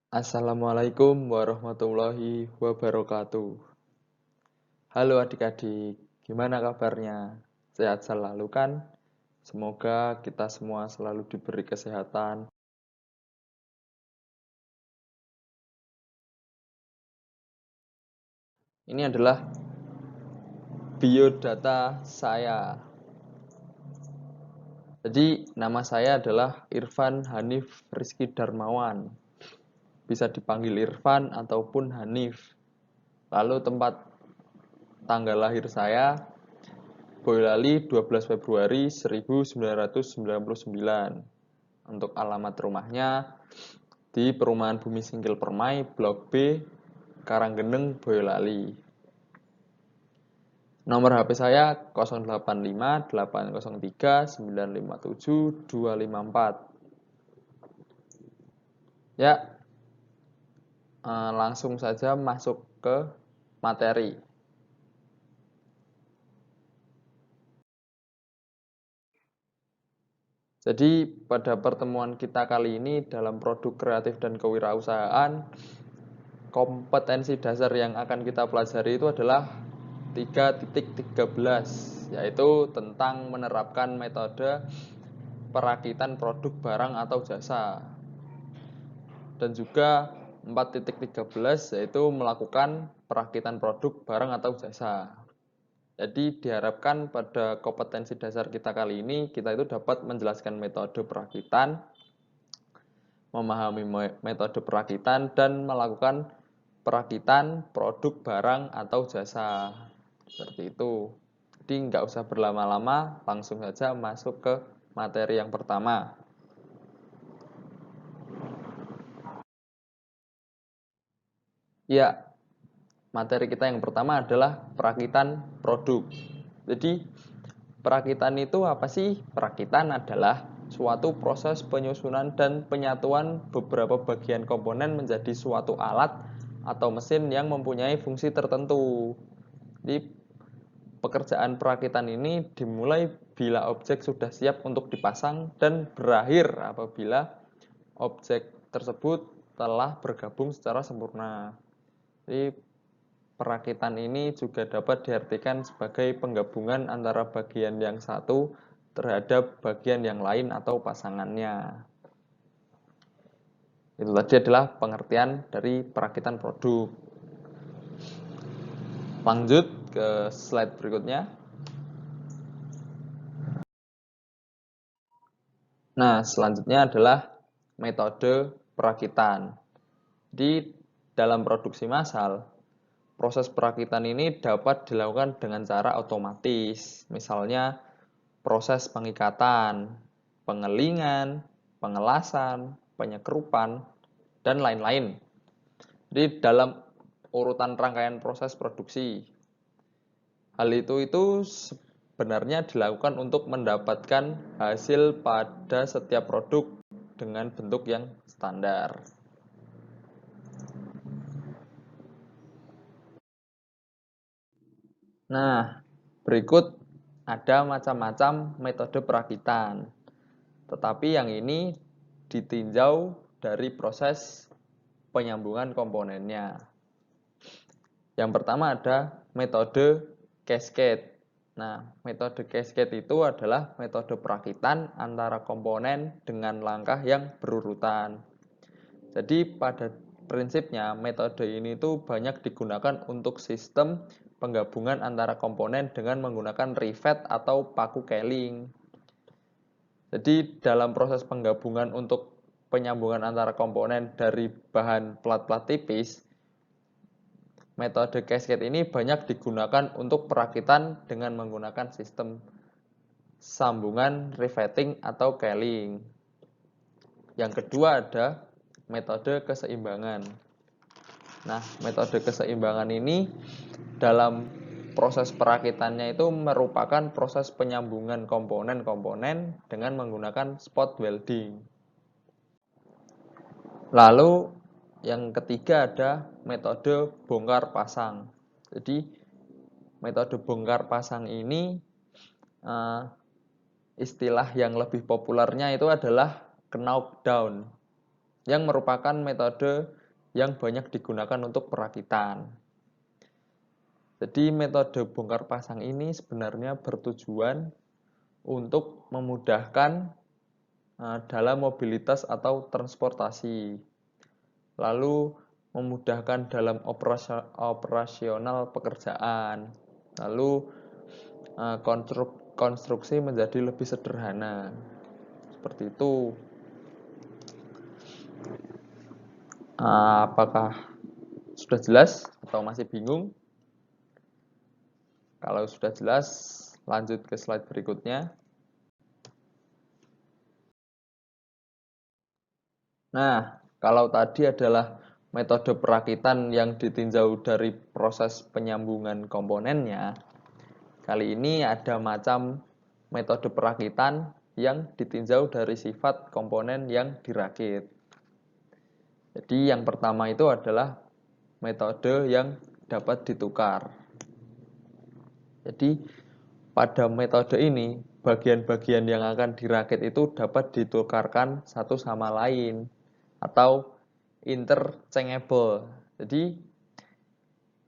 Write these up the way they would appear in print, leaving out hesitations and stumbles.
Assalamualaikum warahmatullahi wabarakatuh. Halo adik-adik, gimana kabarnya? Sehat selalu kan? Semoga kita semua selalu diberi kesehatan. Ini adalah biodata saya. Jadi nama saya adalah Irfan Hanif Rizky Darmawan. Bisa dipanggil Irfan ataupun Hanif. Lalu tempat tanggal lahir saya Boyolali 12 Februari 1999. Untuk alamat rumahnya di Perumahan Bumi Singgil Permai, Blok B, Karanggeneng, Boyolali. Nomor HP saya 085 803 957 254. Ya, langsung saja masuk ke materi. Jadi pada pertemuan kita kali ini dalam produk kreatif dan kewirausahaan, kompetensi dasar yang akan kita pelajari itu adalah 3.13, yaitu tentang menerapkan metode perakitan produk barang atau jasa. Dan juga 4.13 yaitu melakukan perakitan produk barang atau jasa. Jadi diharapkan pada kompetensi dasar kita kali ini kita itu dapat menjelaskan metode perakitan, memahami metode perakitan, dan melakukan perakitan produk barang atau jasa. Seperti itu. Jadi nggak usah berlama-lama, langsung saja masuk ke materi yang pertama. Ya, materi kita yang pertama adalah perakitan produk. Jadi, perakitan itu apa sih? Perakitan adalah suatu proses penyusunan dan penyatuan beberapa bagian komponen menjadi suatu alat atau mesin yang mempunyai fungsi tertentu. Jadi, pekerjaan perakitan ini dimulai bila objek sudah siap untuk dipasang dan berakhir apabila objek tersebut telah bergabung secara sempurna. Jadi, perakitan ini juga dapat diartikan sebagai penggabungan antara bagian yang satu terhadap bagian yang lain atau pasangannya. Itu tadi adalah pengertian dari perakitan produk. Lanjut ke slide berikutnya. Nah, selanjutnya adalah metode perakitan. Di dalam produksi massal, proses perakitan ini dapat dilakukan dengan cara otomatis, misalnya proses pengikatan, pengelingan, pengelasan, penyekerupan, dan lain-lain. Jadi dalam urutan rangkaian proses produksi, hal itu sebenarnya dilakukan untuk mendapatkan hasil pada setiap produk dengan bentuk yang standar. Nah, berikut ada macam-macam metode perakitan. Tetapi yang ini ditinjau dari proses penyambungan komponennya. Yang pertama ada metode cascade. Nah, metode cascade itu adalah metode perakitan antara komponen dengan langkah yang berurutan. Jadi pada prinsipnya metode ini tuh banyak digunakan untuk sistem penggabungan antara komponen dengan menggunakan rivet atau paku keling. Jadi dalam proses penggabungan untuk penyambungan antara komponen dari bahan plat-plat tipis, metode cascade ini banyak digunakan untuk perakitan dengan menggunakan sistem sambungan riveting atau keling. Yang kedua ada metode keseimbangan. Nah, metode keseimbangan ini dalam proses perakitannya itu merupakan proses penyambungan komponen-komponen dengan menggunakan spot welding. Lalu yang ketiga ada metode bongkar pasang. Jadi metode bongkar pasang ini istilah yang lebih populernya itu adalah knockdown. yang merupakan metode yang banyak digunakan untuk perakitan. Jadi metode bongkar pasang ini sebenarnya bertujuan untuk memudahkan dalam mobilitas atau transportasi, lalu memudahkan dalam operasional pekerjaan, lalu konstruksi menjadi lebih sederhana. Seperti itu. Apakah sudah jelas atau masih bingung? Kalau sudah jelas, lanjut ke slide berikutnya. Nah, kalau tadi adalah metode perakitan yang ditinjau dari proses penyambungan komponennya, kali ini ada macam metode perakitan yang ditinjau dari sifat komponen yang dirakit. Jadi yang pertama itu adalah metode yang dapat ditukar. Jadi pada metode ini, bagian-bagian yang akan dirakit itu dapat ditukarkan satu sama lain atau interchangeable. Jadi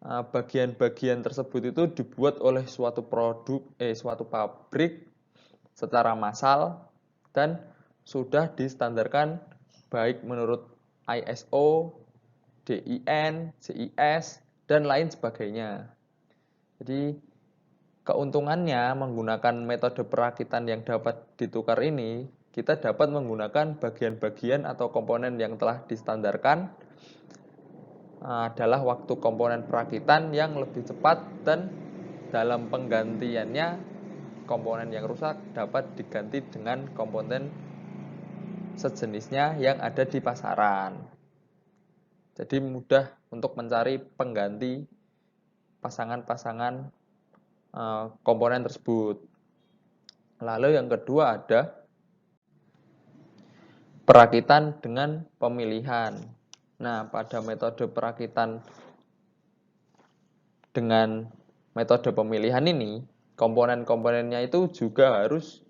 bagian-bagian tersebut itu dibuat oleh suatu pabrik secara massal dan sudah distandarkan baik menurut ISO, DIN, CIS, dan lain sebagainya. Jadi keuntungannya menggunakan metode perakitan yang dapat ditukar ini, kita dapat menggunakan bagian-bagian atau komponen yang telah distandarkan adalah waktu komponen perakitan yang lebih cepat dan dalam penggantiannya komponen yang rusak dapat diganti dengan komponen sejenisnya yang ada di pasaran. Jadi mudah untuk mencari pengganti pasangan-pasangan komponen tersebut. Lalu yang kedua ada perakitan dengan pemilihan. Nah, pada metode perakitan dengan metode pemilihan ini, komponen-komponennya itu juga harus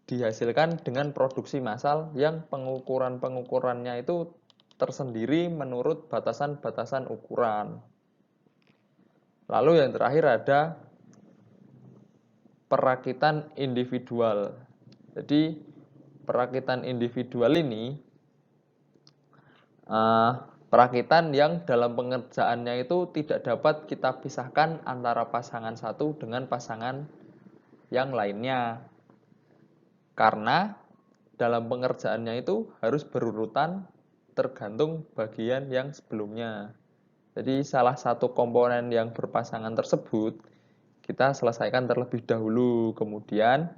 dihasilkan dengan produksi massal yang pengukuran-pengukurannya itu tersendiri menurut batasan-batasan ukuran. Lalu yang terakhir ada perakitan individual. Jadi perakitan individual ini perakitan yang dalam pengerjaannya itu tidak dapat kita pisahkan antara pasangan satu dengan pasangan yang lainnya. Karena dalam pengerjaannya itu harus berurutan tergantung bagian yang sebelumnya. Jadi salah satu komponen yang berpasangan tersebut kita selesaikan terlebih dahulu, kemudian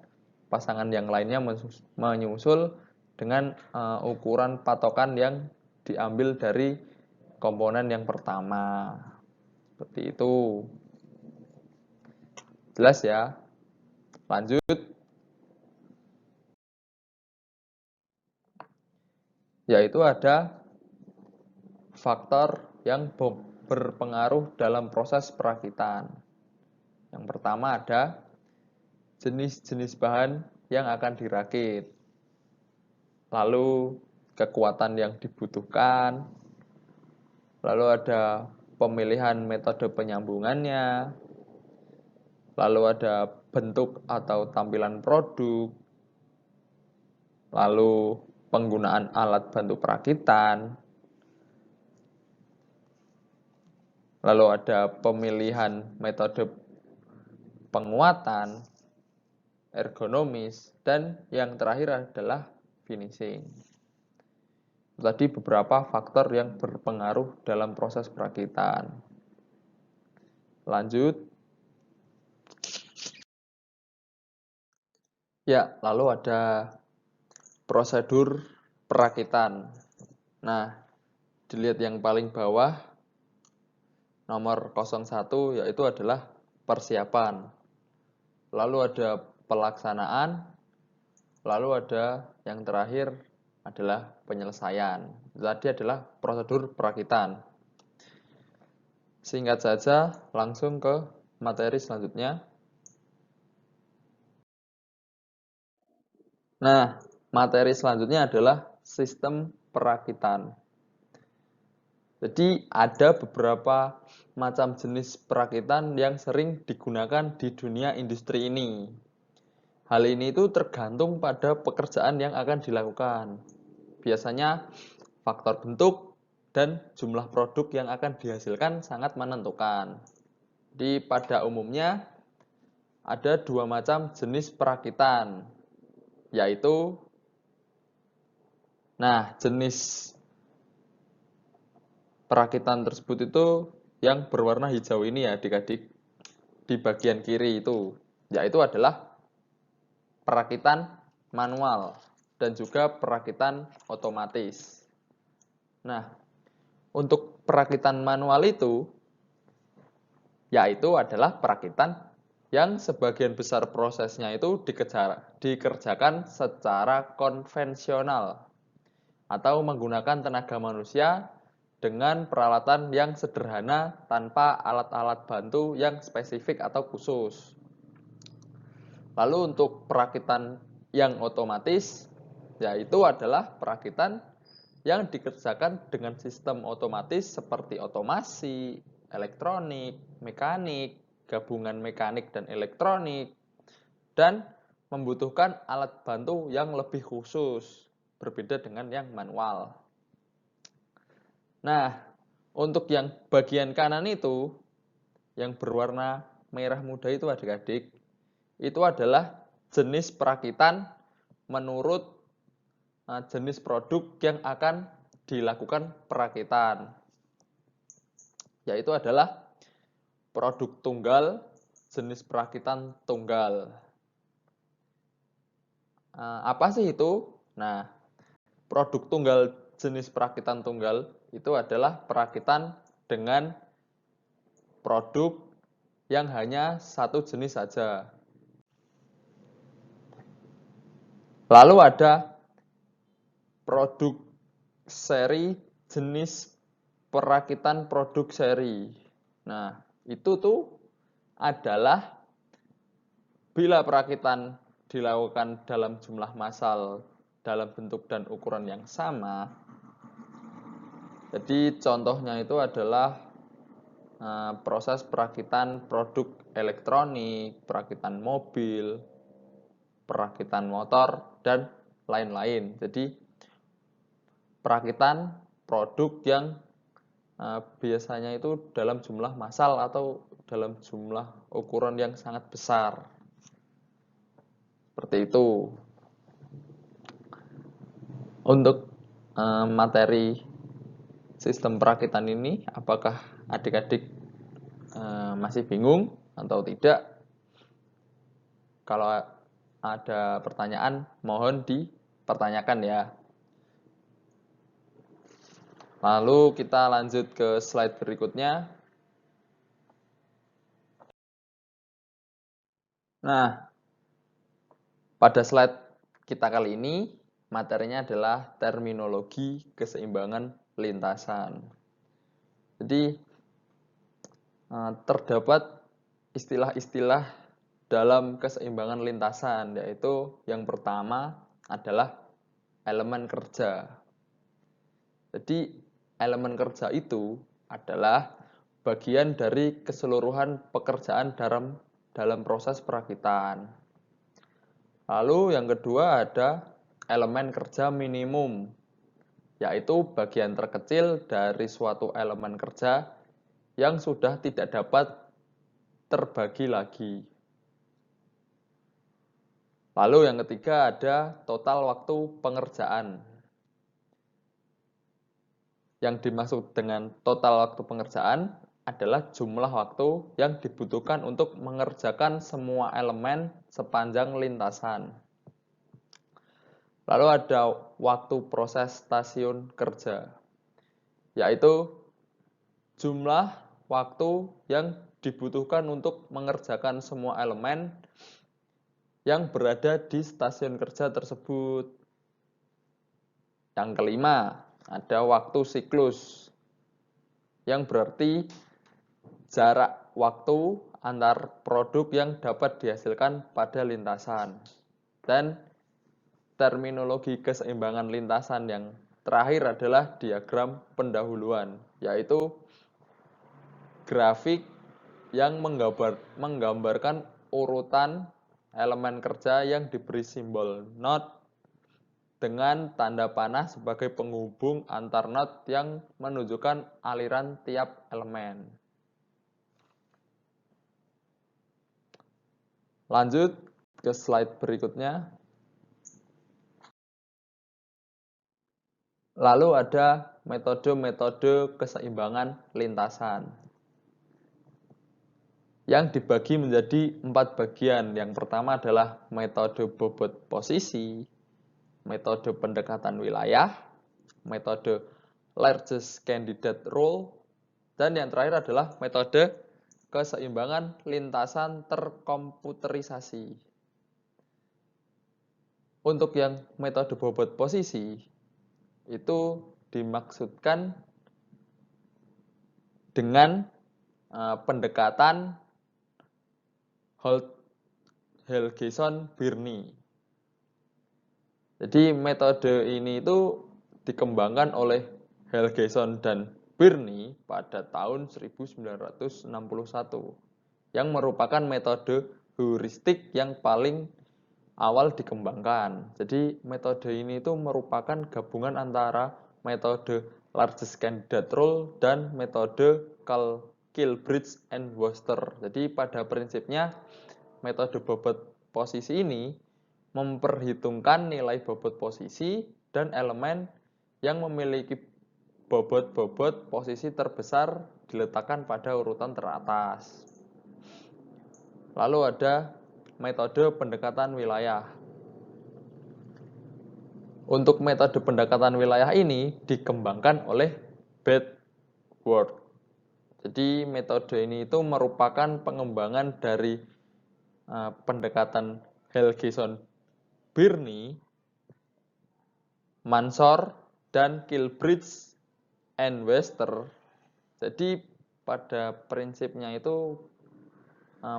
pasangan yang lainnya menyusul dengan ukuran patokan yang diambil dari komponen yang pertama. Seperti itu. Jelas ya? Lanjut. Yaitu ada faktor yang berpengaruh dalam proses perakitan. Yang pertama ada jenis-jenis bahan yang akan dirakit. Lalu kekuatan yang dibutuhkan. Lalu ada pemilihan metode penyambungannya. Lalu ada bentuk atau tampilan produk. Lalu penggunaan alat bantu perakitan. Lalu ada pemilihan metode penguatan, ergonomis, dan yang terakhir adalah finishing. Tadi beberapa faktor yang berpengaruh dalam proses perakitan. Lanjut. Ya, lalu ada prosedur perakitan. Nah, dilihat yang paling bawah, nomor 01 yaitu adalah persiapan. Lalu ada pelaksanaan, lalu ada yang terakhir adalah penyelesaian. Tadi adalah prosedur perakitan. Singkat saja, langsung ke materi selanjutnya. Nah, materi selanjutnya adalah sistem perakitan. Jadi ada beberapa macam jenis perakitan yang sering digunakan di dunia industri ini. Hal ini itu tergantung pada pekerjaan yang akan dilakukan. Biasanya faktor bentuk dan jumlah produk yang akan dihasilkan sangat menentukan. Jadi pada umumnya ada dua macam jenis perakitan, yaitu jenis perakitan tersebut itu yang berwarna hijau ini ya adik-adik di bagian kiri itu, yaitu adalah perakitan manual dan juga perakitan otomatis. Nah, untuk perakitan manual itu yaitu adalah perakitan yang sebagian besar prosesnya itu dikerjakan secara konvensional atau menggunakan tenaga manusia dengan peralatan yang sederhana tanpa alat-alat bantu yang spesifik atau khusus. Lalu untuk perakitan yang otomatis, yaitu adalah perakitan yang dikerjakan dengan sistem otomatis seperti otomasi, elektronik, mekanik, gabungan mekanik dan elektronik, dan membutuhkan alat bantu yang lebih khusus, berbeda dengan yang manual. Nah, untuk yang bagian kanan itu, yang berwarna merah muda itu adik-adik, itu adalah jenis perakitan menurut jenis produk yang akan dilakukan perakitan, yaitu adalah produk tunggal, jenis perakitan tunggal. Apa sih itu? Nah, produk tunggal jenis perakitan tunggal itu adalah perakitan dengan produk yang hanya satu jenis saja. Lalu ada produk seri jenis perakitan produk seri. Nah, itu tuh adalah bila perakitan dilakukan dalam jumlah massal dalam bentuk dan ukuran yang sama. Jadi contohnya itu adalah proses perakitan produk elektronik, perakitan mobil, perakitan motor, dan lain-lain. Jadi perakitan produk yang biasanya itu dalam jumlah massal atau dalam jumlah ukuran yang sangat besar. Seperti itu. Untuk materi sistem perakitan ini, apakah adik-adik masih bingung atau tidak? Kalau ada pertanyaan, mohon dipertanyakan ya. Lalu kita lanjut ke slide berikutnya. Nah, pada slide kita kali ini, materinya adalah terminologi keseimbangan lintasan. Jadi, terdapat istilah-istilah dalam keseimbangan lintasan, yaitu yang pertama adalah elemen kerja. Jadi, elemen kerja itu adalah bagian dari keseluruhan pekerjaan dalam proses perakitan. Lalu yang kedua ada elemen kerja minimum, yaitu bagian terkecil dari suatu elemen kerja yang sudah tidak dapat terbagi lagi. Lalu yang ketiga ada total waktu pengerjaan. Yang dimaksud dengan total waktu pengerjaan adalah jumlah waktu yang dibutuhkan untuk mengerjakan semua elemen sepanjang lintasan. Lalu ada waktu proses stasiun kerja, yaitu jumlah waktu yang dibutuhkan untuk mengerjakan semua elemen yang berada di stasiun kerja tersebut. Yang kelima, ada waktu siklus, yang berarti jarak waktu antar produk yang dapat dihasilkan pada lintasan. Dan terminologi keseimbangan lintasan yang terakhir adalah diagram pendahuluan, yaitu grafik yang menggambarkan urutan elemen kerja yang diberi simbol not dengan tanda panah sebagai penghubung antar not yang menunjukkan aliran tiap elemen. Lanjut ke slide berikutnya. Lalu ada metode-metode keseimbangan lintasan yang dibagi menjadi 4 bagian. Yang pertama adalah metode bobot posisi, metode pendekatan wilayah, metode largest candidate rule, dan yang terakhir adalah metode keseimbangan lintasan terkomputerisasi. Untuk yang metode bobot posisi, itu dimaksudkan dengan pendekatan Helgeson-Birney. Jadi metode ini itu dikembangkan oleh Helgeson dan Birney pada tahun 1961 yang merupakan metode heuristik yang paling awal dikembangkan. Jadi metode ini itu merupakan gabungan antara metode largest candidate rule dan metode Kilbridge and Worcester. Jadi pada prinsipnya metode bobot posisi ini memperhitungkan nilai bobot posisi dan elemen yang memiliki bobot-bobot posisi terbesar diletakkan pada urutan teratas. Lalu ada metode pendekatan wilayah. Untuk metode pendekatan wilayah ini dikembangkan oleh Bedworth. Jadi metode ini itu merupakan pengembangan dari pendekatan Helgeson-Birney, Mansor, dan Kilbridge and Worcester. Jadi pada prinsipnya itu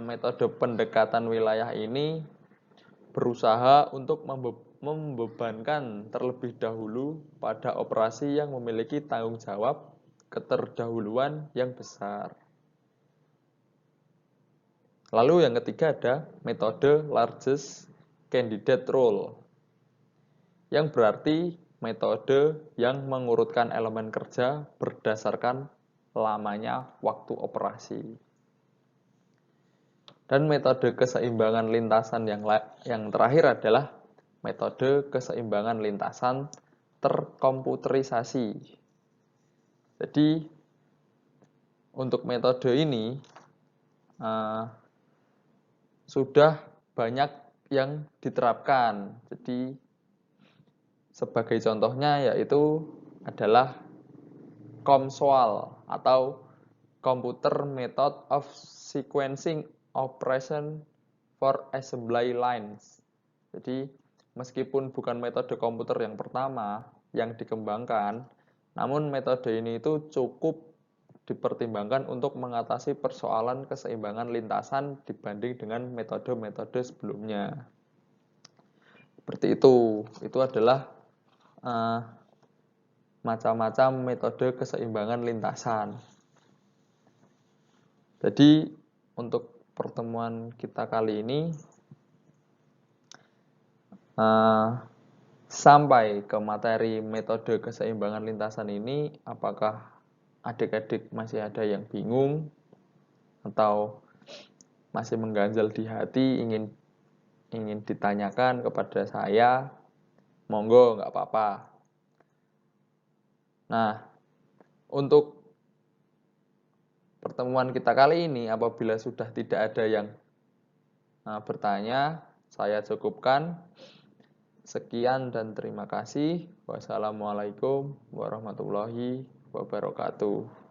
metode pendekatan wilayah ini berusaha untuk membebankan terlebih dahulu pada operasi yang memiliki tanggung jawab keterdahuluan yang besar. Lalu yang ketiga ada metode largest candidate rule, yang berarti metode yang mengurutkan elemen kerja berdasarkan lamanya waktu operasi. Dan metode keseimbangan lintasan yang terakhir adalah metode keseimbangan lintasan terkomputerisasi. Jadi untuk metode ini sudah banyak yang diterapkan. Jadi sebagai contohnya yaitu adalah COMSOL atau Computer Method of Sequencing Operation for Assembly Lines. Jadi meskipun bukan metode komputer yang pertama yang dikembangkan, namun metode ini itu cukup dipertimbangkan untuk mengatasi persoalan keseimbangan lintasan dibanding dengan metode-metode sebelumnya. Seperti itu adalah macam-macam metode keseimbangan lintasan. Jadi untuk pertemuan kita kali ini sampai ke materi metode keseimbangan lintasan ini, apakah adik-adik masih ada yang bingung atau masih mengganjal di hati ingin ditanyakan kepada saya? Monggo, nggak apa-apa. Nah, untuk pertemuan kita kali ini, apabila sudah tidak ada yang bertanya, saya cukupkan. Sekian dan terima kasih. Wassalamualaikum warahmatullahi wabarakatuh.